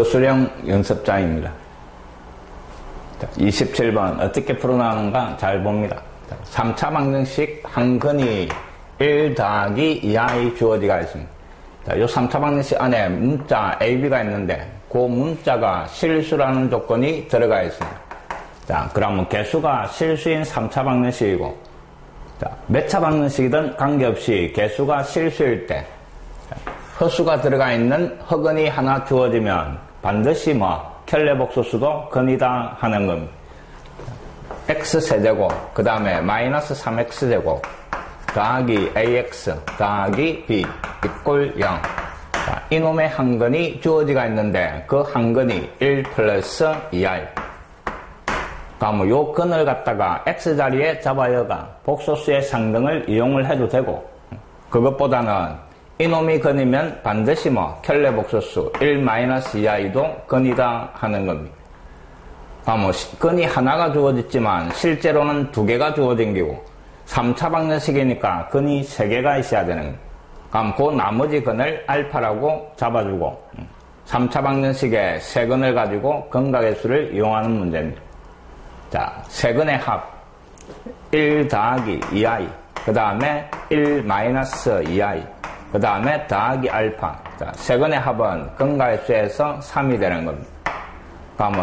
서술형 연습장입니다. 27번 어떻게 풀어나가는가 잘 봅니다. 3차 방정식 한 근이 1 더하기 2i 주어지가 있습니다. 이 3차 방정식 안에 문자 AB가 있는데 그 문자가 실수라는 조건이 들어가 있습니다. 자, 그러면 개수가 실수인 3차 방정식이고, 몇 차 방정식이든 관계없이 개수가 실수일 때 허수가 들어가 있는 허근이 하나 주어지면 반드시 켈레복소수도 근이다 하는 겁니다. x세제곱, 그 다음에 마이너스 3x제곱 더하기 ax 더하기 b 이꼴 0. 자, 이놈의 한근이 주어지가 있는데 그 한근이 1 플러스 2i. 그러면 요 근을 갖다가 x자리에 잡아여가 복소수의 상등을 이용을 해도 되고, 그것보다는 이놈이 근이면 반드시 켈레복소수 1-2i도 근이다 하는 겁니다. 근이 하나가 주어졌지만 실제로는 2개가 주어진 거고 3차 방정식이니까 근이 3개가 있어야 되는 거예요. 그럼 그 나머지 근을 알파라고 잡아주고 3차 방정식의 세 근을 가지고 근각의수를 이용하는 문제입니다. 자, 세 근의 합 1 더하기 2i, 그 다음에 1 마이너스 2i, 그 다음에 더하기 알파. 자, 세 근의 합은 근각의수에서 3이 되는 겁니다.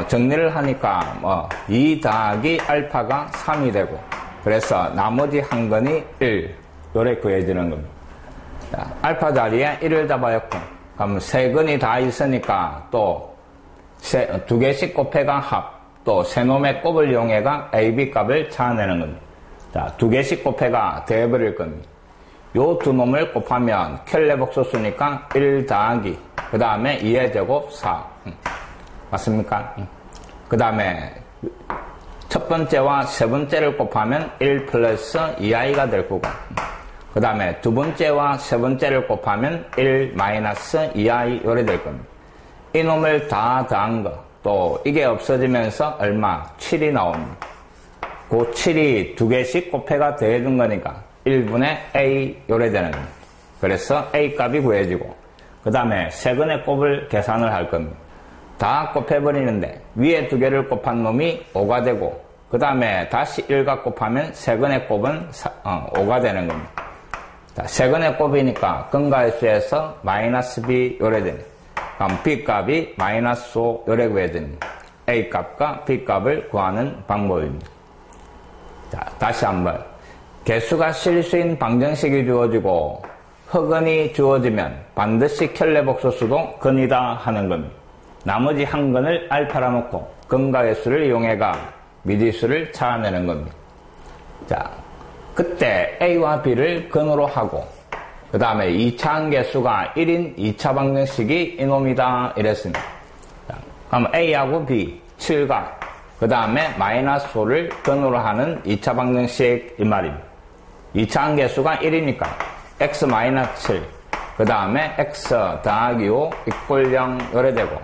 정리를 하니까 2 더하기 알파가 3이 되고, 그래서 나머지 한 근이 1 요래 구해지는 겁니다. 자, 알파 자리에 1을 잡아였고, 그럼 세 근이 다 있으니까 또 두 개씩 곱해가 합, 또 세 놈의 곱을 이용해가 AB 값을 찾아내는 겁니다. 자, 두 개씩 곱해가 더해버릴 겁니다. 요 두 놈을 곱하면 켈레복소수니까 1 더하기, 그 다음에 2의 제곱 4. 맞습니까? 그 다음에 첫 번째와 세 번째를 곱하면 1 플러스 2i가 될 거고, 그 다음에 두 번째와 세 번째를 곱하면 1 마이너스 2i 요래 될 겁니다. 이놈을 다 더한 거, 또 이게 없어지면서 얼마? 7이 나옵니다. 그 7이 두 개씩 곱해가 더해준 거니까 1분의 a 요래 되는 겁니다. 그래서 a 값이 구해지고, 그 다음에 세 근의 곱을 계산을 할 겁니다. 다 곱해버리는데 위에 두 개를 곱한 놈이 5가 되고, 그 다음에 다시 1과 곱하면 세 근의 곱은 5가 되는 겁니다. 세 근의 곱이니까 근각의수에서 마이너스 b 요래 됩니다. 그럼 b 값이 마이너스 5 요래 구해집니다. a 값과 b 값을 구하는 방법입니다. 자, 다시 한번. 개수가 실수인 방정식이 주어지고 허근이 주어지면 반드시 켈레복소수도 근이다 하는 겁니다. 나머지 한 근을 알파라 놓고 근각의수를 이용해가 미지수를 찾아내는 겁니다. 자, 그때 A와 B를 근으로 하고, 그 다음에 2차 한개수가 1인 2차 방정식이 이놈이다 이랬습니다. 자, 그럼 A하고 B, 7과 그 다음에 마이너스 5를 근으로 하는 2차 방정식 이 말입니다. 2차 한개수가 1이니까 x 마이너스 7, 그 다음에 x 더하기 5 이꼴 0 요래 되고,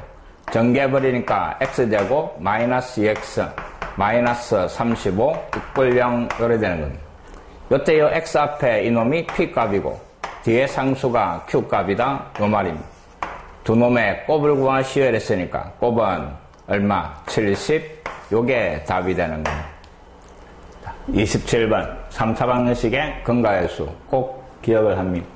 전개해버리니까 x제곱 마이너스 2x 마이너스 35 이꼴 0 요래 되는 겁니다. 요때 요 x 앞에 이놈이 p값이고 뒤에 상수가 q값이다 요 말입니다. 두 놈의 곱을 구하시오 이랬으니까 곱은 얼마? 70. 요게 답이 되는 겁니다. 27번 3차 방정식의 근각의수 꼭 기억을 합니다.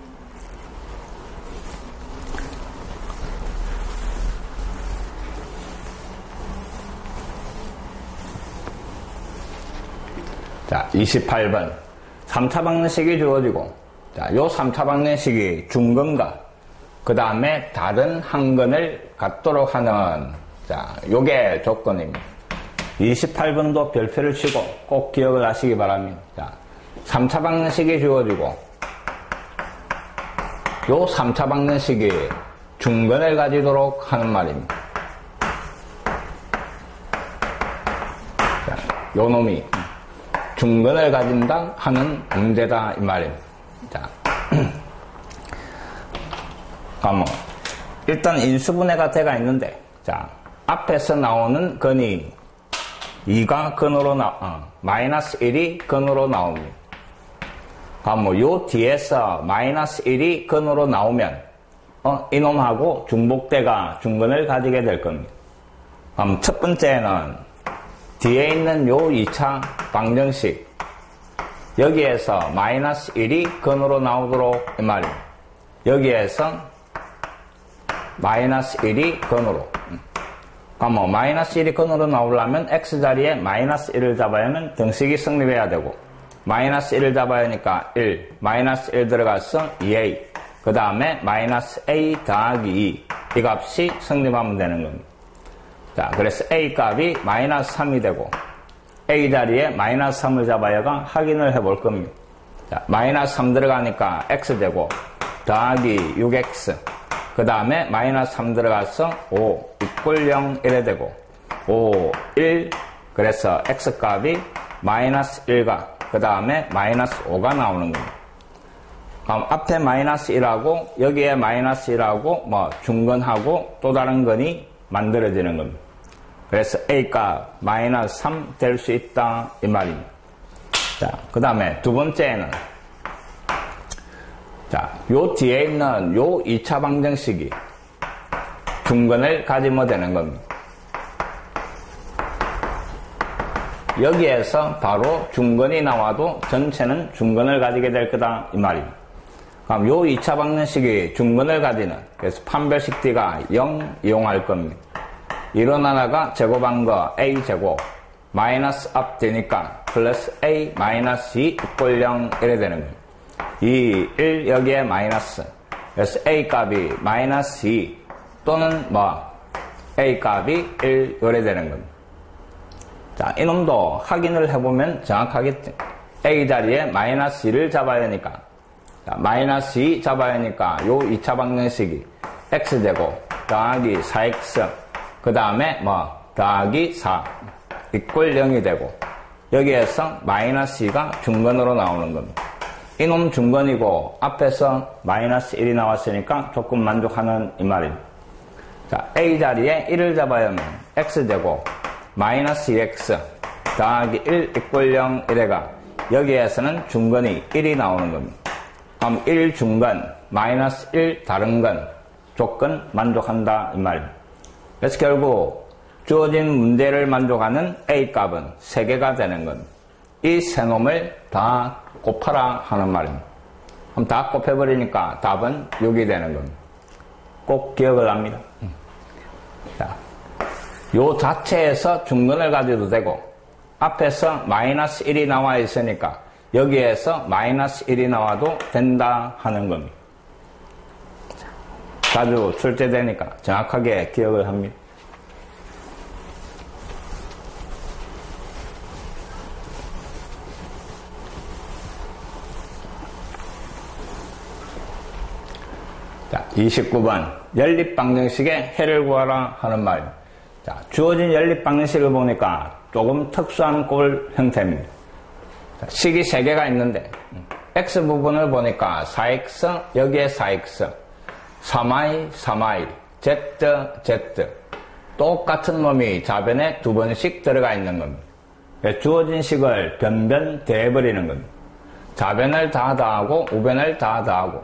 자, 28번 3차 방정식이 주어지고, 자, 요 3차 방정식이 중근과 그 다음에 다른 한 근을 갖도록 하는, 자, 요게 조건입니다. 28번도 별표를 치고 꼭 기억을 하시기 바랍니다. 자, 3차 방정식이 주어지고 요 3차 방정식이 중근을 가지도록 하는 말입니다. 자, 요 놈이 중근을 가진다 하는 문제다 이 말입니다. 자, 일단 인수분해가 돼가 있는데, 자, 앞에서 나오는 근이 2가 근으로 마이너스 1이 근으로 나옵니다. 요 뒤에서 마이너스 1이 근으로 나오면 이놈하고 중복대가 중근을 가지게 될 겁니다. 그럼 첫 번째는 뒤에 있는 요 2차 방정식 여기에서 마이너스 1이 근으로 나오도록 이 말입니다. 여기에서 마이너스 1이 근으로. 그럼 마이너스 1이 근으로 나오려면 x자리에 마이너스 1을 잡아야 하면 등식이 성립해야 되고 마이너스 1을 잡아야 하니까 1, 마이너스 1 들어가서 2a 그 다음에 마이너스 a 더하기 2 이 값이 성립하면 되는 겁니다. 자, 그래서 a 값이 마이너스 3이 되고 a 자리에 마이너스 3을 잡아야가 확인을 해볼 겁니다. 자, 마이너스 3 들어가니까 x 되고 더하기 6x 그 다음에 마이너스 3 들어가서 5 이꼴 0 이래 되고 5, 1 그래서 x 값이 마이너스 1과 그 다음에 마이너스 5가 나오는 겁니다. 그럼 앞에 마이너스 1하고 여기에 마이너스 1하고 뭐 중근하고 또 다른 건이 만들어지는 겁니다. 그래서 A값 마이너스 3 될 수 있다 이 말입니다. 자, 그 다음에 두 번째는 자, 요 뒤에 있는 요 2차 방정식이 중근을 가지면 되는 겁니다. 여기에서 바로 중근이 나와도 전체는 중근을 가지게 될 거다 이 말입니다. 그럼 요 2차 방정식이 중근을 가지는 그래서 판별식 D가 0 이용할 겁니다. 이런 하나가 제곱한 거 A제곱 마이너스 앞 되니까 플러스 A 마이너스 2 이꼴 0 이래 되는 겁니다. 2, 1 여기에 마이너스 그래서 A 값이 마이너스 2 또는 뭐 A 값이 1 이래 되는 겁니다. 자, 이놈도 확인을 해보면 정확하겠죠. A 자리에 마이너스 2를 잡아야 하니까 자, 마이너스 2 잡아야 하니까 요 2차 방정식이 X제곱 더하기 4X 그 다음에 뭐 더하기 4 이꼴 0이 되고 여기에서 마이너스 2가 중근으로 나오는 겁니다. 이놈 중근이고 앞에서 마이너스 1이 나왔으니까 조금 만족하는 이 말입니다. 자, A 자리에 1을 잡아야 하면 X제곱 마이너스 2X 더하기 1 이꼴 0 이래가 여기에서는 중근이 1이 나오는 겁니다. 그럼 1 중근 마이너스 1 다른 건 조건 만족한다 이 말입니다. 그래서 결국 주어진 문제를 만족하는 A값은 3개가 되는 겁니다. 이 세 놈을 다 곱하라 하는 말입니다. 그럼 다 곱해버리니까 답은 6이 되는 겁니다. 꼭 기억을 합니다. 자, 요 자체에서 중근을 가져도 되고 앞에서 마이너스 1이 나와 있으니까 여기에서 마이너스 1이 나와도 된다 하는 겁니다. 자주 출제되니까 정확하게 기억을 합니다. 자, 29번 연립방정식의 해를 구하라 하는 말입니다. 자, 주어진 연립방정식을 보니까 조금 특수한 꼴 형태입니다. 자, 식이 3개가 있는데 x 부분을 보니까 4x 여기에 4x 3i 3i z z 똑같은 놈이 좌변에 2번씩 들어가 있는 겁니다. 주어진 식을 변변 대해버리는 겁니다. 좌변을 다 더하고 우변을 다 더하고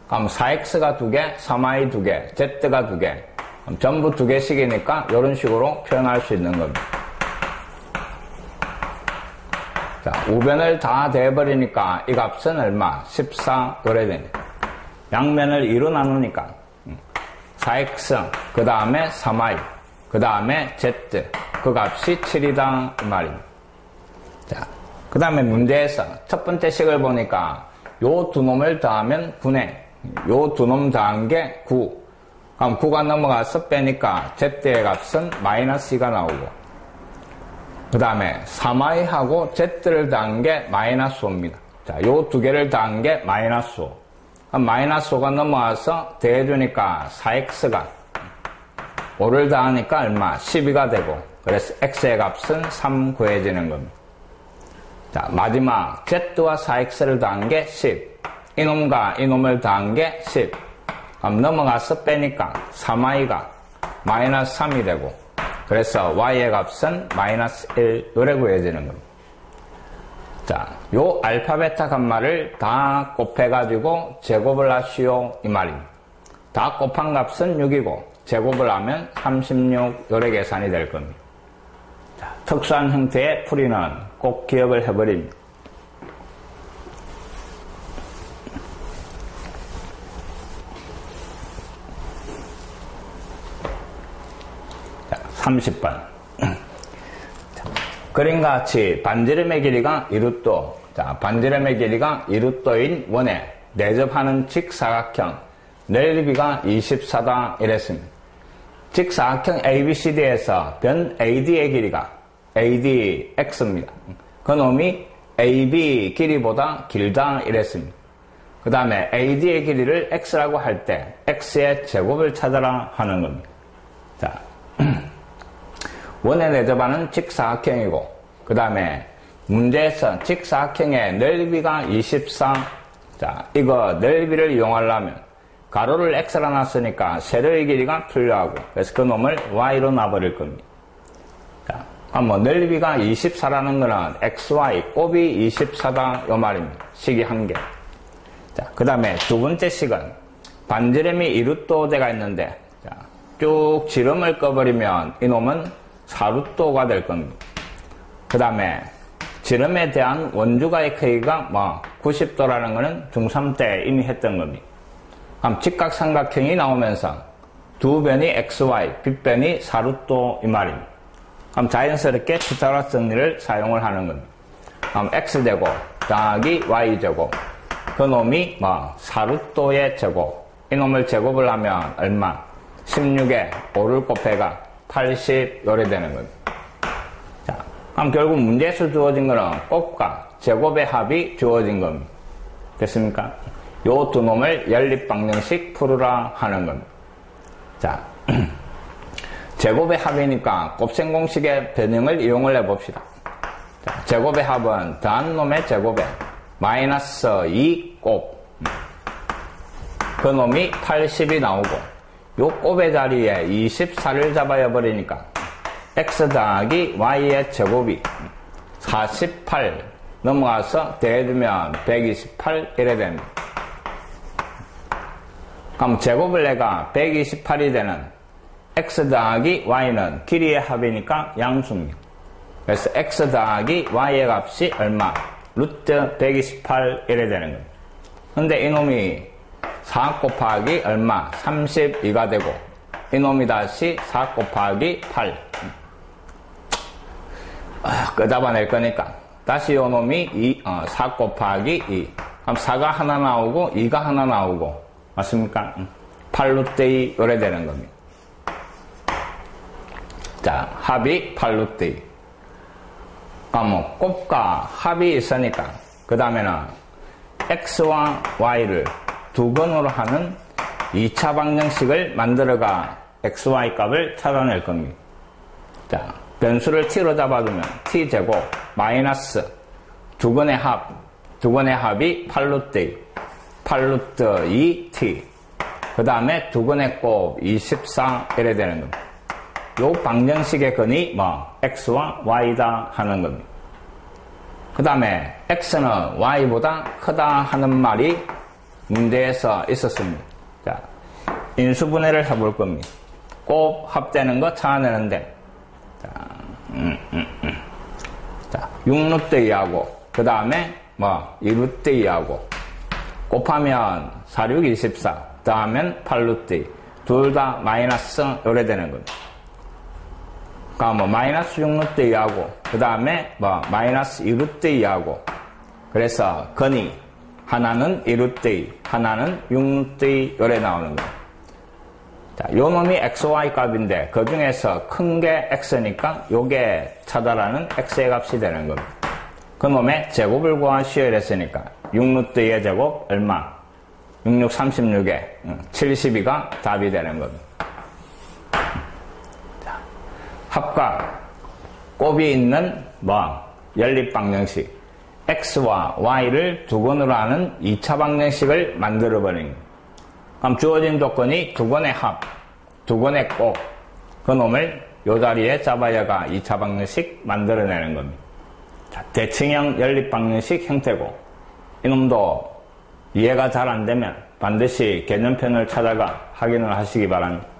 그럼 4x가 2개 3i 2개 z가 2개 전부 2개씩이니까 이런 식으로 표현할 수 있는 겁니다. 자, 우변을 다 대버리니까 이 값은 얼마? 14 그래 됩니다. 양면을 2로 나누니까 4x 그 다음에 3i 그 다음에 z 그 값이 7이다 이 말입니다. 자, 그 다음에 문제에서 첫 번째 식을 보니까 요 두 놈을 더하면 9네. 요 두 놈 더한 게 9. 그럼 9가 넘어가서 빼니까 z의 값은 마이너스 2가 나오고 그 다음에 3i하고 z를 더한 게 마이너스 5입니다. 자, 요 두 개를 더한 게 마이너스 5. 그럼 마이너스 5가 넘어와서 더해주니까 4x가 5를 더하니까 얼마? 12가 되고 그래서 x의 값은 3 구해지는 겁니다. 자, 마지막 z와 4x를 더한 게 10. 이놈과 이놈을 더한 게 10. 그럼 넘어가서 빼니까 3i가 마이너스 3이 되고 그래서 y의 값은 마이너스 1 요래 구해지는 겁니다. 자, 요 알파 베타 감마를 다 곱해가지고 제곱을 하시오 이 말입니다. 다 곱한 값은 6이고 제곱을 하면 36 요래 계산이 될 겁니다. 자, 특수한 형태의 풀이는 꼭 기억을 해버립니다. 자, 30번. 그림과 같이 반지름의 길이가 2루또. 자, 반지름의 길이가 2루또인 원에 내접하는 직사각형 넓이가 24다 이랬습니다. 직사각형 ABCD에서 변 AD의 길이가 ADX입니다. 그놈이 AB 길이보다 길다 이랬습니다. 그 다음에 AD의 길이를 X라고 할 때 X의 제곱을 찾아라 하는 겁니다. 자, 원에 내접하는 직사각형이고 그 다음에 문제에서 직사각형의 넓이가 24. 자, 이거 넓이를 이용하려면 가로를 X라 놨으니까 세로의 길이가 필요하고 그래서 그 놈을 Y로 놔버릴 겁니다. 자, 한번 넓이가 24라는 거는 XY 곱이 24다 요 말입니다. 식이 한 개. 자, 그 다음에 두 번째 식은 반지름이 2루또대가 있는데 자, 쭉 지름을 꺼버리면 이놈은 4루또가 될 겁니다. 그 다음에 지름에 대한 원주가의 크기가 90도라는 것은 중3 때 이미 했던 겁니다. 그럼 직각삼각형이 나오면서 두 변이 XY, 빗변이 4루또 이 말입니다. 그럼 자연스럽게 피타고라스 정리를 사용을 하는 겁니다. 그럼 X제곱 더하기 Y제곱 그 놈이 4루또의 제곱 이 놈을 제곱을 하면 얼마? 16에 5를 곱해가 80 요래 되는 겁니다. 자, 그럼 결국 문제에서 주어진 거는 곱과 제곱의 합이 주어진 겁니다. 됐습니까? 요 두 놈을 연립방정식 풀으라 하는 겁니다. 자, 제곱의 합이니까 곱셈 공식의 변형을 이용을 해봅시다. 자, 제곱의 합은 더한 놈의 제곱에 마이너스 2 곱. 그 놈이 80이 나오고 요 곱의 자리에 24를 잡아야 버리니까 x 더하기 y의 제곱이 48 넘어가서 더해주면 128 이래 됩니다. 그럼 제곱을 내가 128이 되는 x 더하기 y는 길이의 합이니까 양수입니다. 그래서 x 더하기 y의 값이 얼마? 루트 128 이래 되는 겁니다. 근데 이놈이 4 곱하기 얼마? 32가 되고 이놈이 다시 4 곱하기 8 끄잡아낼 거니까 다시 이놈이 4 곱하기 2 그럼 4가 하나 나오고 2가 하나 나오고 맞습니까? 8루트 2 요래 되는 겁니다. 자, 합이 8루트 2 그럼 곱과 합이 있으니까 그 다음에는 x와 y를 두 번으로 하는 2차 방정식을 만들어가 xy 값을 찾아낼 겁니다. 자, 변수를 t로 잡아두면 t제곱 마이너스 두 번의 합이 8루트 2 8루트 2t 그 다음에 두 번의 곱 24 이래 되는 겁니다. 요 방정식의 근이 x와 y다 하는 겁니다. 그 다음에 x는 y보다 크다 하는 말이 문제에서 있었습니다. 자, 인수분해를 해볼 겁니다. 곱 합되는 거 찾아내는데 자, 6루트 2하고 그 다음에 2루트 2하고 곱하면 4, 6, 24 더하면 8루트 2 둘 다 마이너스 요래 되는 겁니다. 그러니까 마이너스 6루트 2하고 그 다음에 마이너스 2루트 2하고 그래서 근이 하나는 2루트 2 하나는 6루트 2 요래 나오는 거예요. 자, 요 놈이 xy 값인데 그 중에서 큰 게 x니까 요게 찾아라는 x의 값이 되는 겁니다. 그 놈의 제곱을 구하시오 이랬으니까 6루트 2의 제곱 얼마? 66, 36에 72가 답이 되는 겁니다. 자, 합과 곱이 있는 연립방정식 x와 y를 두 번으로 하는 2차 방정식을 만들어버린 겁니다. 그럼 주어진 조건이 두 번의 합, 두 번의 곱, 그 놈을 요 자리에 잡아야가 2차 방정식 만들어내는 겁니다. 자, 대칭형 연립방정식 형태고 이놈도 이해가 잘 안되면 반드시 개념편을 찾아가 확인을 하시기 바랍니다.